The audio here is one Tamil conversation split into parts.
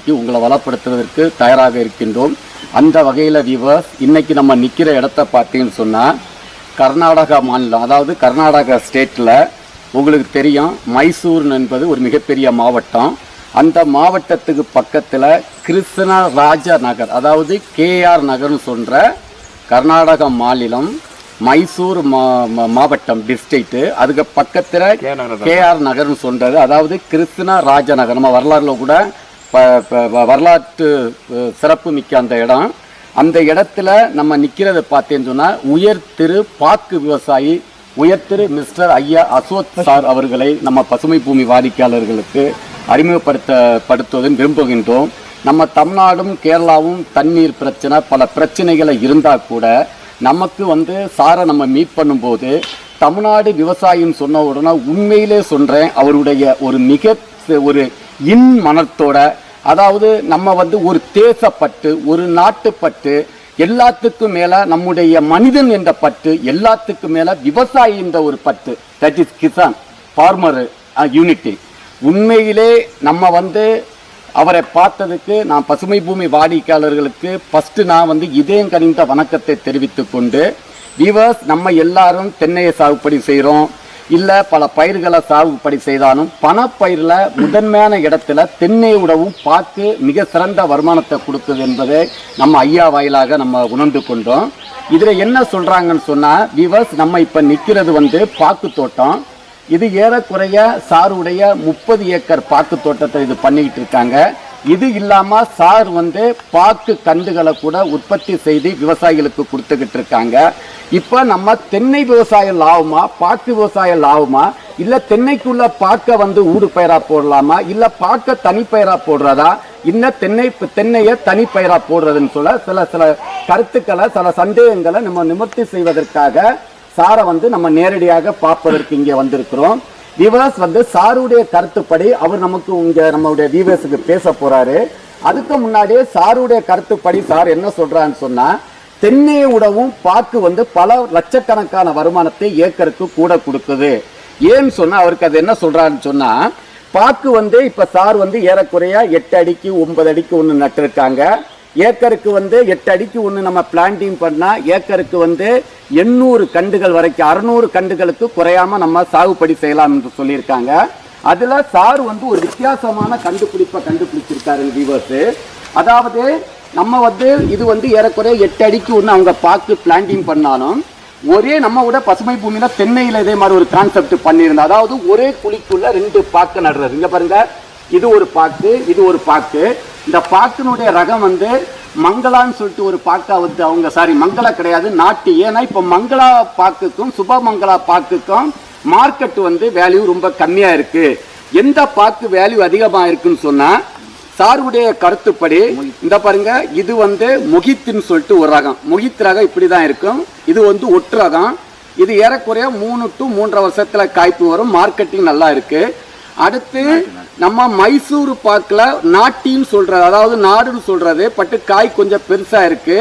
உற்பத்திக்கு உங்களை வளப்படுத்துவதற்கு தயாராக இருக்கின்றோம். அந்த வகையில் வியூவர்ஸ், இன்னைக்கு நம்ம நிற்கிற இடத்த பார்த்தீங்கன்னு சொன்னால் கர்நாடகா மாநிலம், அதாவது கர்நாடகா ஸ்டேட்டில் உங்களுக்கு தெரியும் மைசூர் என்பது ஒரு மிகப்பெரிய மாவட்டம். அந்த மாவட்டத்துக்கு பக்கத்தில் கிருஷ்ணராஜ நகர், அதாவது கேஆர் நகர்னு சொல்கிற கர்நாடக மாநிலம் மைசூர் மாவட்டம் டிஸ்ட்ரிக்ட், அதுக்கு பக்கத்தில் கேஆர் நகர்னு சொல்கிறது, அதாவது கிருஷ்ணராஜ நகர். நம்ம வரலாறுல கூட வரலாற்று சிறப்பு மிக்க அந்த இடம். அந்த இடத்துல நம்ம நிற்கிறத பார்த்தேன்னு சொன்னால் உயர் திரு பாக்கு விவசாயி உயர் திரு மிஸ்டர் ஐயா அசோக் சார் அவர்களை நம்ம பசுமை பூமி வாடிக்கையாளர்களுக்கு அறிமுகப்படுத்துவதன் விரும்புகின்றோம். நம்ம தமிழ்நாடும் கேரளாவும் தண்ணீர் பிரச்சனை பல பிரச்சனைகளை இருந்தால் கூட நமக்கு சாரை நம்ம மீட் பண்ணும்போது தமிழ்நாடு விவசாயின்னு சொன்ன உடனே உண்மையிலே சொல்கிறேன், அவருடைய ஒரு மனத்தோட, அதாவது நம்ம ஒரு தேசப்பட்டு ஒரு நாட்டுப்பட்டு எல்லாத்துக்கும் மேலே நம்முடைய மனிதன் என்ற பட்டு, எல்லாத்துக்கும் மேலே விவசாயி என்ற ஒரு பட்டு, that is Kisan farmer unity. உண்மையிலே நம்ம அவரை பார்த்ததுக்கு நான் பசுமை பூமி வாடிக்கையாளர்களுக்கு ஃபஸ்ட்டு நான் இதயம் கனிந்த வணக்கத்தை தெரிவித்து கொண்டு, வியூவர்ஸ், நம்ம எல்லாரும் தென்னையை சாகுபடி செய்கிறோம், இல்லை பல பயிர்களை சாகுபடி செய்தாலும் பணப்பயிரில் முதன்மையான இடத்துல தென்னையுடவும் பார்த்து மிக சிறந்த வருமானத்தை கொடுக்குது என்பதை நம்ம ஐயா வாயிலாக நம்ம உணர்ந்து கொண்டோம். இதில் என்ன சொல்கிறாங்கன்னு சொன்னால், வியூவர்ஸ், நம்ம இப்போ நிற்கிறது பாக்கு தோட்டம். இது ஏறக்குறைய சாருடைய 30 ஏக்கர் பாக்கு தோட்டத்தை இது பண்ணிக்கிட்டு இருக்காங்க. இது இல்லாமல் சார் பாக்கு கண்டுகளை கூட உற்பத்தி செய்து விவசாயிகளுக்கு கொடுத்துக்கிட்டு இருக்காங்க. இப்போ நம்ம தென்னை விவசாயம் லாபமா, பாக்கு விவசாயம் லாபமா, இல்லை தென்னைக்குள்ள பாக்க ஊடு பயிரா போடலாமா, இல்லை பாக்க தனிப்பயிரா போடுறதா, இன்னும் தென்னையை தனிப்பயிரா போடுறதுன்னு சொல்ல சில கருத்துக்களை, சில சந்தேகங்களை நம்ம நிவர்த்தி செய்வதற்காக சாரை நம்ம நேரடியாக பார்ப்பதற்கு இங்கே வந்திருக்கிறோம். வியூவர்ஸ், சாருடைய கருத்துப்படி அவர் நமக்கு இங்கே நம்மளுடைய வியூவர்ஸுக்கு பேச போறாரு. அதுக்கு முன்னாடியே சாருடைய கருத்துப்படி சார் என்ன சொல்றான்னு சொன்னா, தென்னையை உடவும் பாக்கு பல லட்சக்கணக்கான வருமானத்தை ஏக்கருக்கு கூட கொடுக்குது. ஏன்னு சொன்னா அவருக்கு அது என்ன சொல்றாருன்னு சொன்னா, பாக்கு இப்ப சார் ஏறக்குறைய 8 அடிக்கு 9 அடிக்கு ஒன்று நட்டிருக்காங்க. ஏக்கருக்கு 8 அடிக்கு ஒன்று நம்ம பிளான்டிங் பண்ணால் ஏக்கருக்கு 800 கண்டுகள் வரைக்கும் 600 கண்டுகளுக்கு குறையாம நம்ம சாகுபடி செய்யலாம் என்று சொல்லியிருக்காங்க. அதில் சார் ஒரு வித்தியாசமான கண்டுபிடிப்பை கண்டுபிடிச்சிருக்காரு வியூவர்ஸ். அதாவது நம்ம இது ஏறக்குறைய 8 அடிக்கு ஒன்று அவங்க பாக்கு பிளான்டிங் பண்ணாலும் ஒரே நம்ம விட பசுமை பூமியில தென்னையில் இதே மாதிரி ஒரு கான்செப்ட் பண்ணியிருந்தோம். அதாவது ஒரே குழிக்குள்ள 2 பாக்கு நடுறது. இங்க பாருங்க, இது ஒரு பாக்கு, இது ஒரு பாக்கு. இந்த பாக்கினுடைய ரகம் மங்களான்னு சொல்லிட்டு ஒரு பாக்கா அவங்க மங்களா கிடையாது, நாட்டி. ஏன்னா இப்போ மங்களா பாக்குக்கும் சுபமங்களா பாக்குக்கும் மார்க்கெட் வேல்யூ ரொம்ப கம்மியா இருக்கு. எந்த பாக்கு வேல்யூ அதிகமாக இருக்குன்னு சொன்னா சாருடைய கருத்துப்படி இந்த பாருங்க, இது முகித்துன்னு சொல்லிட்டு ஒரு ரகம். முகித் ரகம் இப்படிதான் இருக்கும். இது ஒட்டு ரகம். இது ஏறக்குறைய 3 to 3.5 வருஷத்துல காய்ப்பு வரும். மார்க்கெட்டிங் நல்லா இருக்கு. அடுத்து நம்ம மைசூர் பாக்கில் நாட்டின்னு சொல்றது, அதாவது நாடுன்னு சொல்றது, பட்டு காய் கொஞ்சம் பெருசா இருக்கு.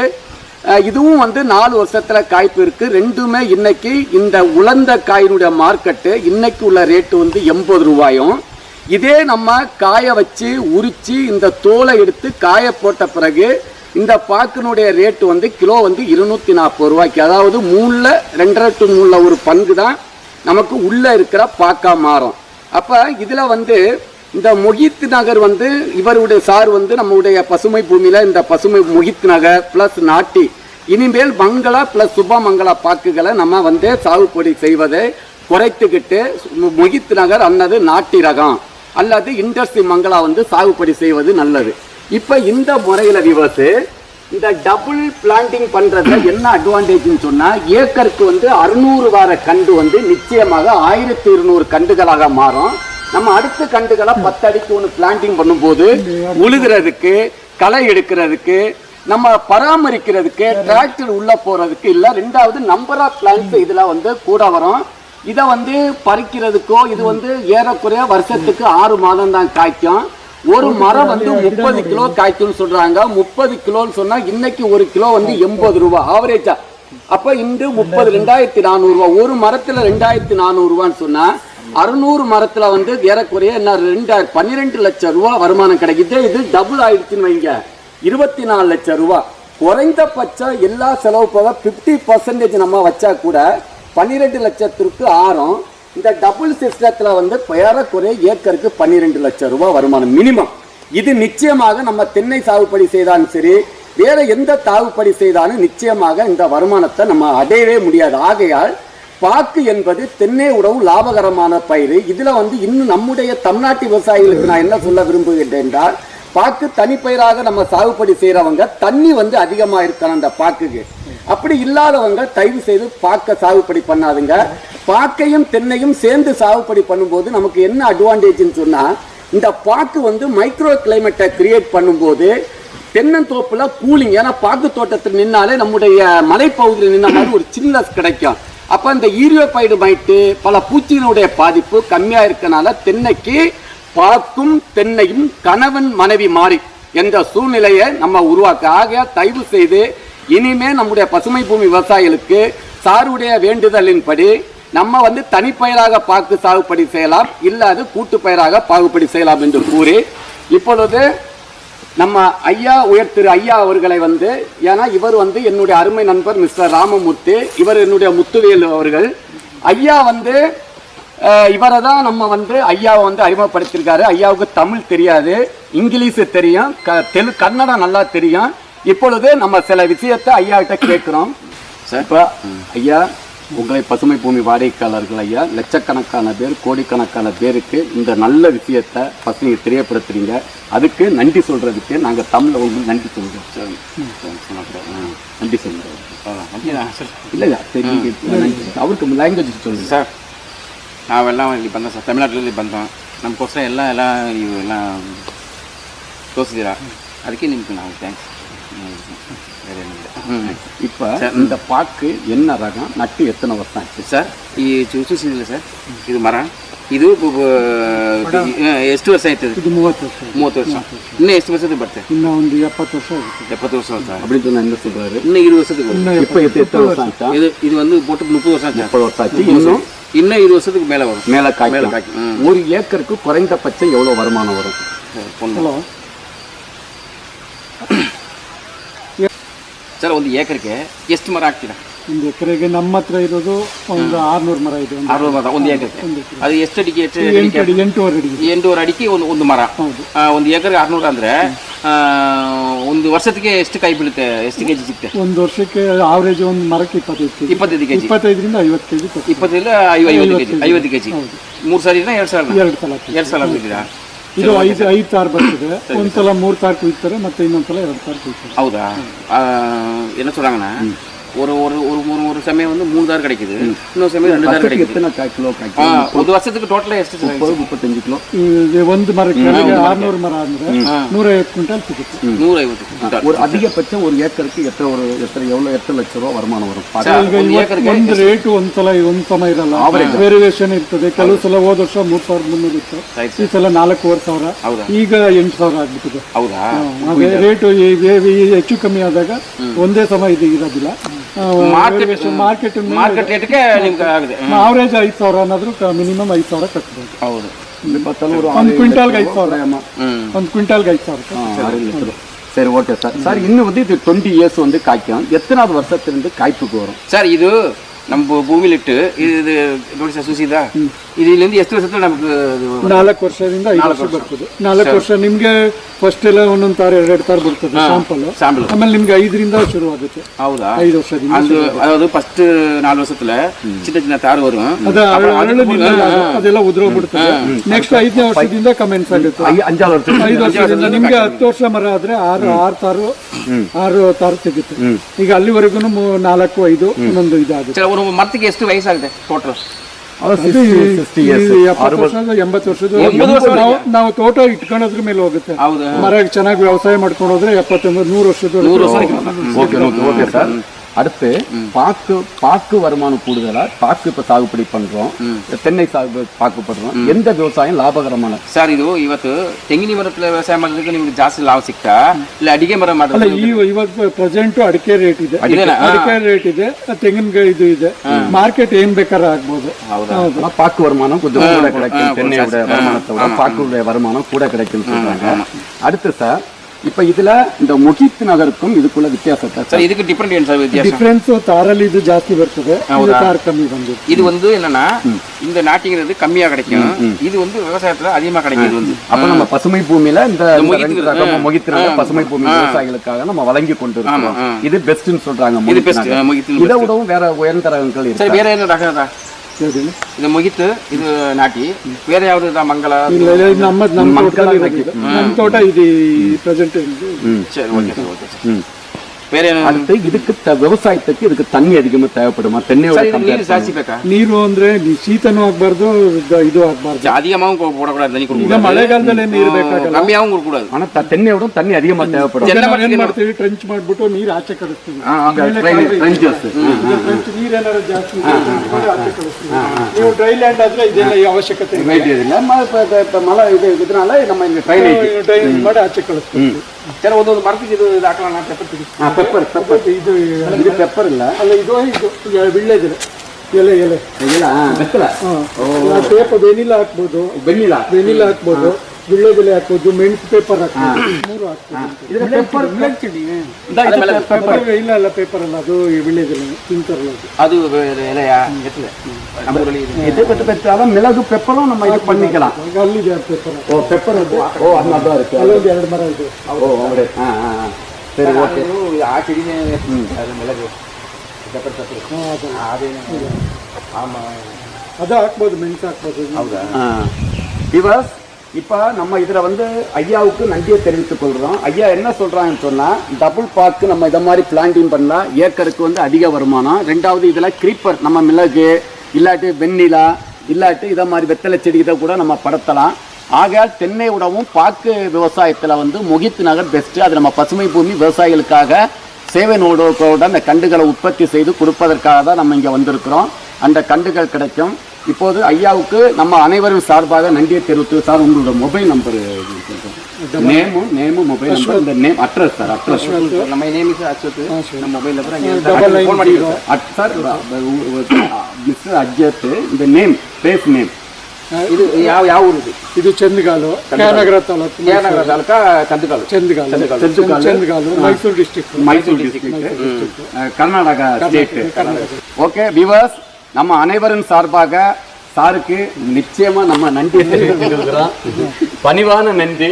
இதுவும் 4 வருஷத்துல காய்ப்பு இருக்கு. ரெண்டுமே இன்னைக்கு இந்த உலர்ந்த காயினுடைய மார்க்கெட்டு இன்னைக்கு உள்ள ரேட்டு 80 ரூபாயும். இதே நம்ம காய வச்சு உரிச்சு இந்த தோலை எடுத்து காய போட்ட பிறகு இந்த பாக்கினுடைய ரேட்டு கிலோ 240 ரூபாய்க்கு, அதாவது 3ல் 2.5 to 3ல் ஒரு பங்கு தான் நமக்கு உள்ள இருக்கிற பாக்கா மாறும். அப்ப இதுல இந்த முகித் நகர் இவருடைய சார் நம்முடைய பசுமை பூமியில இந்த பசுமை முகித் நகர் பிளஸ் நாட்டி, இனிமேல் மங்களா பிளஸ் சுபமங்களா பாக்குகளை நம்ம சாகுபடி செய்வதை குறைத்துக்கிட்டு முகித் நகர் அல்லது நாட்டி ரகம் அல்லது இண்டஸ்ட்ரி மங்களா சாகுபடி செய்வது நல்லது. இப்ப இந்த முறையில விவசாய இந்த டபுள் பிளான்டிங் பண்றதுல என்ன அட்வான்டேஜ்னு சொன்னா, ஏக்கருக்கு 600 வார கண்டு நிச்சயமாக 1200 கண்டுகளாக மாறும். நம்ம அடுத்த கண்டுகளை 10 அடிக்கு ஒன்று பிளான்டிங் பண்ணும்போது உழுகிறதுக்கு, களை எடுக்கிறதுக்கு, நம்ம பராமரிக்கிறதுக்கு, டிராக்டர் உள்ள போறதுக்கு இல்ல, ரெண்டாவது நம்பர் ஆஃப் பிளான்ட்ஸ் இதுல கூட வரும். இதை பறிக்கிறதுக்கோ இது ஏறக்குறைய வருஷத்துக்கு 6 மாதம் தான் காய்க்கும். ஒரு மரம் 30 கிலோ காய்க்கும்னு சொல்றாங்க. 30 கிலோன்னு சொன்னா இன்னைக்கு ஒரு கிலோ 80 ரூபாய் ஆவரேஜா. அப்ப இன்று 2400 ரூபாய், ஒரு மரத்துல 2400 ரூபான்னு சொன்னா 600 மரத்துல வந்து ஏறக்குறைய என்ன 12 லட்சம் ரூபாய் வருமானம் கிடைக்குது. இது டபுள் ஆயிடுச்சுன்னு வைங்க, 24 லட்சம் ரூபாய். குறைந்தபட்சம் எல்லா செலவு போக 50% நம்ம வச்சா கூட 12 லட்சத்திற்கு ஆறும். இந்த டபுள் சிஸ்டத்துல வந்து ஏறக்குறைய ஏக்கருக்கு 12 லட்சம் ரூபாய் வருமானம் மினிமம். இது நிச்சயமாக நம்ம தென்னை சாகுபடி செய்தாலும் சரி, வேற எந்த சாகுபடி செய்தாலும் நிச்சயமாக இந்த வருமானத்தை நம்ம அடையவே முடியாது. ஆகையால் பாக்கு என்பது தென்னை உணவு லாபகரமான பயிர். இதுல வந்து இன்னும் நம்முடைய தமிழ்நாட்டு விவசாயிகளுக்கு நான் என்ன சொல்ல விரும்புகின்றேன் என்றால், பாக்கு தனிப்பயிராக நம்ம சாகுபடி செய்யறவங்க தண்ணி வந்து அதிகமா இருக்கணும் அந்த பாக்குக்கு. அப்படி இல்லாதவங்க தயவு செய்து பாக்க சாகுபடி பண்ணாதுங்க. பாக்கையும் தென்னையும் சேர்ந்து சாகுபடி பண்ணும்போது நமக்கு என்ன அட்வான்டேஜ்னு சொன்னா, இந்த பாக்கு வந்து மைக்ரோ கிளைமேட்டை கிரியேட் பண்ணும்போது தென்னந்தோப்புல கூலிங், ஏன்னா பாக்கு தோட்டத்தில் நின்னாலே நம்முடைய மலைப்பகுதியில் நின்ன மாதிரி ஒரு சில்னஸ் கிடைக்கும். அப்ப இந்த ஈரியோபைடு மைட்டு பல பூச்சியினுடைய பாதிப்பு கம்மியா இருக்கனால தென்னைக்கு பாக்கும் தென்னையும் கணவன் மனைவி மாறி என்ற சூழ்நிலையை நம்ம உருவாக்க. ஆக தயவு செய்து இனிமே நம்முடைய பசுமை பூமி விவசாயிகளுக்கு சாருடைய வேண்டுதலின்படி நம்ம வந்து தனிப்பயிராக பாக்கு சாகுபடி செய்யலாம், இல்லாது கூட்டு பயிராக பாகுபடி செய்யலாம் என்று கூறி, இப்பொழுது நம்ம ஐயா திரு ஐயா அவர்களை வந்து, ஏன்னா இவர் வந்து என்னுடைய அருமை நண்பர் மிஸ்டர் ராமமூர்த்தி, இவர் என்னுடைய முத்துவேல் அவர்கள். ஐயா வந்து இவரை தான் நம்ம வந்து ஐயாவை வந்து அறிமுகப்படுத்தியிருக்காரு. ஐயாவுக்கு தமிழ் தெரியாது, இங்கிலீஷு தெரியும், கன்னடம் நல்லா தெரியும். இப்பொழுது நம்ம சில விஷயத்தை ஐயா கிட்ட கேட்குறோம். இப்போ ஐயா, உங்களை பசுமை பூமி வாடிக்கையாளர்கள் ஐயா லட்சக்கணக்கான பேர், கோடிக்கணக்கான பேருக்கு இந்த நல்ல விஷயத்தை ஃபஸ்ட் நீங்கள் தெரியப்படுத்துறீங்க. அதுக்கு நன்றி சொல்கிறதுக்கு நாங்கள் தமிழில் உங்களுக்கு நன்றி சொல்கிறோம். நன்றி சொல்கிறோம். இல்லையா சரி, நன்றி. அவருக்கு லாங்குவேஜ் சொல்லுங்கள் சார். ನಾವೆಲ್ಲ ಇಲ್ಲಿ ಬಂದ ಸರ್, ತಮಿಳ್ನಾಡಲ್ಲಿ ಬಂದ ನಮಗೋಸ್ಕರ ಎಲ್ಲ ತೋರಿಸಿದ್ದೀರಾ, ಅದಕ್ಕೆ ನಿಮ್ಗೆ ನಾವು ಥ್ಯಾಂಕ್ಸ್. இப்போ இந்த பாக்கு என்ன ரகம், நட்டு எத்தனை வருஷம் ஆச்சு சார்? ಈ ಚೂಸಿದಿಲ್ಲ ಸರ್, ಇದು ಮರ ಇದು ಎಷ್ಟು ವರ್ಷ ಆಯ್ತು? ಇದು 30 ವರ್ಷ. ಇನ್ನೂ ಎಷ್ಟು ವರ್ಷದ ಬರ್ತದೆ? ಇನ್ನೂ ಒಂದು 70 ವರ್ಷ ಆಗುತ್ತೆ. 70 ವರ್ಷ ಆಯ್ತಾ? அப்படின்னு சொன்னா என்ன சொல்றாரு? இன்னும் 20 வருஷத்துக்கு. இப்போ எத்தனை வருஷம் ஆச்சா? இது வந்து போட்டு 30 வருஷம் ஆச்சு. 30 வருஷம் ஆச்சு. இன்னும் 20 வருஷத்துக்கு மேலே வரும். மேலே காய்க்கும். ஒரு ஏக்கருக்கு குறைந்தபட்சம் எவ்வளோ வருமானம் வரும்? ಹಲೋ ಸರ್, ಒಂದು ಏಕರಿಗೆ ಎಷ್ಟು ಮರ ಹಾಕ್ತೀರಾ? ಒಂದು ಎಕರೆಗೆ ನಮ್ಮ ಹತ್ರ ಇರೋದು ಒಂದು 600 ಮರ ಇದೆ. 600 ಮರ ಒಂದು ಏಕರಿಗೆ. ಅದು ಎಷ್ಟು ಅಡಿಕೆ? 8.5 ಅಡಿ. 8 ಅಡಿಕೆ ಒಂದು ಮರ. ಒಂದು ಏಕರ್ಗೆ 600 ಅಂದ್ರೆ ಒಂದು ವರ್ಷಕ್ಕೆ ಎಷ್ಟು ಕಾಯಿ ಬೀಳುತ್ತೆ, ಎಷ್ಟು ಕೆಜಿ ಸಿಗುತ್ತೆ? ಒಂದು ವರ್ಷಕ್ಕೆ ಆವರೇಜ್ ಒಂದು ಮರಕ್ಕೆ 25 ಕೆಜಿ. 25 ಕೆಜಿ. 25ರಿಂದ 50 ಕೆಜಿ. 25ರಿಂದ 50 ಕೆಜಿ. 3 ಸಾರಿನ 2 ಸಲ? 2 ಸಲ ಹಾಕಿದ್ದೀರಾ? ಇದು 5 ತಾರು ಬರ್ತದೆ. ಒಂದ್ಸಲ 3 ತಾರು ಕುಯ್ತಾರೆ, ಮತ್ತೆ ಇನ್ನೊಂದ್ಸಲ 2 ತಾರು ಕುಯ್ತಾರೆ. ಹೌದಾ? என்ன சொல்றாங்கன்னா, ஒரு சமயம் வந்து 3 தார் கிடைக்குது, இன்னொரு சமயம் 2 தார் கிடைக்குது. ஒரு வருஷத்துக்கு டோட்டலா ಎಷ್ಟು? 35 கிலோ. ಒಂದು மரಕ್ಕೆ 600 மர ಅಂದ್ರೆ 150 ಕ್ವಿಂಟಲ್ ಸಿಗುತ್ತೆ. 150 ಕ್ವಿಂಟಲ್. ஒரு அதிகபட்சம் ஒரு ஏக்கருக்கு எத்தனை லட்சம் ரூபாய் வருமானம் வரும்? ಒಂದು ರೇಟ್ ಒಂದ್ಸಲ ಒಂದು ಸಮ ಇರಲ್ಲ, ವೇರಿಯೇಷನ್ ಇರ್ತದೆ. ಕೆಲವು ಸಲ ಹೋದ ವರ್ಷ 3300 ಇತ್ತು, ಈ ಸಲ 4500, ಈಗ 8000 ಆಗ್ಬಿಟ್ಟಿದೆ. ಹೌದಾ? ರೇಟು ಹೆಚ್ಚು ಕಮ್ಮಿ ಆದಾಗ ಒಂದೇ ಸಮ ಇದು ಇರೋದಿಲ್ಲ. ಮಾರ್ಕೆಟ್ ರೇಟ್ಗೆ ನಿಮ್ಗೆ ಆಗಿದೆ. ಆವರೇಜ್ 5000 ಅನ್ನೋದ್ರು ಮಿನಿಮಮ್ 5000 ಕಟ್ಟಬಹುದು. ಹೌದು. ಒಂದು ಕ್ವಿಂಟಾಲ್ಗೆ 5000. ಒಂದು ಕ್ವಿಂಟಾಲ್ಗೆ 5000. சரி, ஓகே சார். சார், இன்னும் வந்து இது 20 இயர்ஸ் வந்து காய்க்கும். எத்தனாவது வருஷத்திலிருந்து காய்ப்புக்கு வரும் சார்? இது நம்ம ಭೂಮಿಲಿಟ್ಟು ಇದು ನೋಡಿ ಸರ್, ಸುಸಿದ ಇದರಿಂದ ಎಷ್ಟು ವರ್ಷ ನಮ್ಗೆ? 4 ವರ್ಷದಿಂದ 5 ವರ್ಷ ಬರ್ತದೆ. 4 ವರ್ಷ ನಿಮ್ಗೆ ಫಸ್ಟ್ ಎಲ್ಲ ಒಂದೊಂದು ತಾರು 2 ತಾರು ಬರ್ತದೆ ಸ್ಯಾಂಪಲ್. ಆಮೇಲೆ ನಿಮ್ಗೆ 5ರಿಂದ ಶುರು ಆಗುತ್ತೆ. ಹೌದಾ? 5 ವರ್ಷದಿಂದ. ಅதாவது ಫಸ್ಟ್ 4 ವರ್ಷத்துல ಚಿನ್ನ ಚಿನ್ನ ತಾರು ವரும், ಅದೆಲ್ಲ ಉದುರೋಗ್ಬಿಡ್ತದೆ. ನೆಕ್ಸ್ಟ್ 5ನೇ ವರ್ಷದಿಂದ ಕಮೆನ್ಸ್ ಆಗುತ್ತೆ. 5 ವರ್ಷದಿಂದ ನಿಮ್ಗೆ 10 ವರ್ಷ ಮರ ಆದ್ರೆ 6 ತಾರು ಸಿಗುತ್ತೆ. ಈಗ ಅಲ್ಲಿವರೆಗೂ 4, 5 ಒಂದೊಂದು ಇದಾಗುತ್ತೆ. ಒಂದು ಮರಕ್ಕೆ ಎಷ್ಟು ವಯಸ್ಸಾಗುತ್ತೆ ಟೋಟಲ್? 80 ವರ್ಷದ ನಾವು ತೋಟ ಇಟ್ಕೊಳ್ಳೋದ್ರ ಮೇಲೆ ಹೋಗುತ್ತೆ. ಮರ ಚೆನ್ನಾಗಿ ವ್ಯವಸಾಯ ಮಾಡ್ಕೊಂಡು ಹೋದ್ರೆ 79-100 ವರ್ಷದ. Okay sir. அடுத்து பாக்கு வருமானம் கூடுதலா பாக்கு இப்ப சாகுபடி பண்றோம், தென்னை பாக்கு பண்றோம், எந்த விவசாயம் ಲಾಭಕರமான? ಸರ್ ಇದು ಇವತ್ತು ತೆಂಗಿನ ಮರத்துல ವ್ಯವಸಾಯ ಮಾಡೋದಕ್ಕೆ ನಿಮ್ಗೆ ಜಾಸ್ತಿ ಲಾಭ ಸಿಗ್ತಾ ಇಲ್ಲ ಅಡಿಕೆ ಮರ ಅಲ್ಲ ಇವಾಗ ಪ್ರೆಸೆಂಟ್ ಅಡಿಕೆ ರೇಟ್ ಇದೆ, ಅಡಿಕೆ ರೇಟ್ ಇದೆ, ತೆಂಗಿನ ಇದು ಇದೆ, ಮಾರ್ಕೆಟ್ ಏನ್ ಬೇಕಾದ್ರೆ ಆಗ್ಬೋದು. ಹೌದಾ? பாக்கு வருமானம் கொஞ்சம் கூட கிடைக்கும், தென்னையோட வருமானத்தை விட பாக்குடைய வருமானம் கூட கிடைக்கும்னு சொல்றாங்க. அடுத்து சார் இப்ப இதுல இந்த ಮುಗಿತ್ ನಗರಕ್ಕೂ ಇದಕ್ಕೂ ವ್ಯತ್ಯಾಸ ಸರ್ ಇದಕ್ಕೆ ಡಿಫರೆಂಟ್ ಏನು ಸರ್ ವ್ಯತ್ಯಾಸ? ಡಿಫರೆನ್ಸ್ ತಾರಲ್ಲಿ ಇದು ಜಾಸ್ತಿ ಬರ್ತದೆ, ಇದು ತಾರ್ ಕಮ್ಮಿ ಬಂದಿದೆ. இது வந்து என்னன்னா இந்த நாட்டிங்கிறது கம்மியா கிடைக்கும், இது வந்து விவசாயத்துல அதிகமா கிடைக்கும். இது வந்து அப்ப நம்ம பசுமை பூமியில இந்த முகித் நகர் பசுமை பூமி விவசாயிகளுக்காக நம்ம வழங்கி கொண்டு இருக்கோம். இது பெஸ்ட்னு சொல்றாங்க. இது பெஸ்ட் முகித். இதை விடவும் வேற உயர்ந்த ரகங்கள் இருக்கு. சரி, வேற என்ன ரகம் தான்? ಇದು ಮುಗಿತು, ಇದು ನಾಟಿ. ಬೇರೆ ಯಾವ್ದು ಮಂಗಲ? ನಮ್ಮ ತೋಟ ಇದು ಪ್ರೆಸೆಂಟ್. ಸರಿ, ಓಕೆ ಸರ್, ಓಕೆ ಸರ್. ಬೇರೆ அடுத்து இதுக்கு விவசாயத்துக்கு இதுக்கு தண்ணி அதிகமா தேவைப்படுமா? தென்னையோட ನೀರು ಜಾಸ್ತಿ ಬೇಕಾ? ನೀರು ಅಂದ್ರೆ ಶೀತನೂ ಆಗ್ಬಾರ್ದು, ಇದು ಆಗ್ಬಾರ್ದು. அதிகமாவும் போடக்கூடாது, தண்ணி ಈಗ ಮಳೆಗಾಲದಲ್ಲಿ ನೀರು ಬೇಕಾಗಲ್ಲ, ಕಮ್ಮಿಯಾவும் ಕೊಡக்கூடாது. ஆனா தென்னையோட தண்ணி அதிகமா தேவைப்படும். ಏನ್ ಮಾಡ್ತೀವಿ, ಟ್ರೆಂಚ್ ಮಾಡ್ಬಿಟ್ಟು ನೀರು ಆಚೆ ಕಳಿಸ್ತೀವಿ. ನೀರ್ ಏನಾದ್ರು ಜಾಸ್ತಿ ಆಚೆ ಕಳಿಸ್ತೀವಿ. ನೀವು ಡ್ರೈ ಲ್ಯಾಂಡ್ ಆದ್ರೆ ಇದೆಲ್ಲ ಈ ಅವಶ್ಯಕತೆ ಇಲ್ಲ. ಮಳೆ ಇದனால நம்ம இங்க ಡ್ರೈನೇಜ್ ಮಾಡಿ ಆಚೆ ಕಳಿಸ್ತೀವಿ. ಸರ್, ಒಂದೊಂದು ಮರಕ್ಕೆ ಇದು ಹಾಕೋಣ. ಪೆಪ್ಪರ್ ಇದು ಪೆಪ್ಪರ್ ಇಲ್ಲ, ಅಲ್ಲ ಇದು ವಿಳ್ಳೆದೆಲೆ ಎಲೆ ಎಲೆ ಬೆತ್ತಲ. ಟೇಪ್ ವೆನಿಲಾ ಹಾಕ್ಬೋದು, ಬೆನ್ನಿಲ್ಲ ಹಾಕ್ಬೋದು, ವಿಳ್ಳೆದೆಲೆ ಹಾಕ್ಬೋದು, ಮೆಣಸು ಪೇಪರ್ ಹಾಕ್ಬೋದು, 3 ಹಾಕ್ಬೋದು. ಇಲ್ಲ ಪೇಪರ್ ಅಲ್ಲ, ಅದು ವಿಳ್ಳೆದೆಲೆ ತಿಂತಾರಲ್ಲ ಅದು ಎಲೆಯಾ? மிளகு பெப்பரும் நம்ம இது பண்ணிக்கலாம். ಅಲ್ಲಿ ಪೇಪರ್. ஓ பெப்பர் அதுதான் இருக்கு. ಅಲ್ಲೊಂದು 2 ಮರ ಇದೆ. ஓ அப்படியே. சரி, ஓகே. ಆ ಚೆಡಿನೇ ಮಿಳಗು ಅದು ಹಾಕ್ಬೋದು, ಮೆಣಸು ಹಾಕ್ಬೋದು. ಹೌದಾ? விவர்ஸ், இப்போ நம்ம இதில் வந்து ஐயாவுக்கு நன்றியை தெரிவித்துக் கொள்கிறோம். ஐயா என்ன சொல்கிறாங்கன்னு சொன்னால், டபுள் பாக்கு நம்ம இதை மாதிரி பிளான்டிங் பண்ணலாம், ஏக்கருக்கு வந்து அதிக வருமானம். ரெண்டாவது இதில் கிரீப்பர், நம்ம மிளகு இல்லாட்டி வெண்ணிலா இல்லாட்டி இதை மாதிரி வெத்தலை செடி இதை கூட நம்ம படுத்தலாம். ஆகையால் தென்னை விடவும் பாக்கு விவசாயத்தில் வந்து முகித் நகர் பெஸ்ட்டு. அது நம்ம பசுமை பூமி விவசாயிகளுக்காக சேவை நோடோட அந்த கண்டுகளை உற்பத்தி செய்து கொடுப்பதற்காக தான் நம்ம இங்கே வந்திருக்கிறோம். அந்த கண்டுகள் கிடைக்கும். இப்போது ஐயாவுக்கு நம்ம அனைவரும் சார்பாக நன்றியை தெரிவித்து, சார் உங்களோட mobile number, name mobile number, இந்த நேம் அட்ரஸ் சார். அட்ரஸ் ನಮ್ಮ ನೇಮ್ ಇಸ್ ಅಚ್ಯುತ್. ನಮ್ಮ ಮೊಬೈಲ್ ನಂಬರ್ ಫೋನ್ ಮಾಡಿ ಸರ್. ಮಿಸ್ಟರ್ ಅಜ್ಜತ್, இந்த நேம் ಪ್ಲೇಸ್ ನೇಮ್ ಇದು ಯಾವ ಊರು? ಇದು ಚಂದಗಾಲು, ನಗರ taluk, Chandagalu, Mysore district, Karnataka state. Okay viewers, நம்ம அனைவரின் சார்பாக சாருக்கு நிச்சயமா நம்ம நன்றி தெரிவிக்கிறோம். பணிவான நன்றி.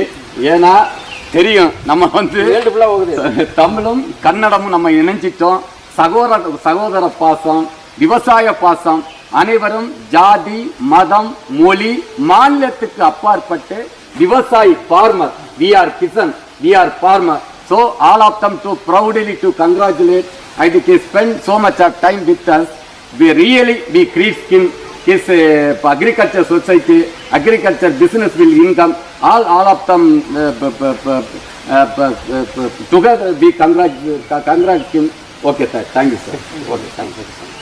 ஏன்னா தெரியும் நம்ம வந்து தமிழும் கன்னடமும் நம்ம இணைஞ்சிட்டோம். சகோதர பாசம், விவசாய பாசம், அனைவரும் ஜாதி மதம் மொழி மாநிலத்துக்கு அப்பாற்பட்டு விவசாயி, farmer, we are kisan, we are farmer. So all of them to proudly to congratulate and they spend so much of time with us. We create his agriculture society, agriculture business will income, all of them together we congratulate him. Okay sir, thank you sir. Okay, thank you sir.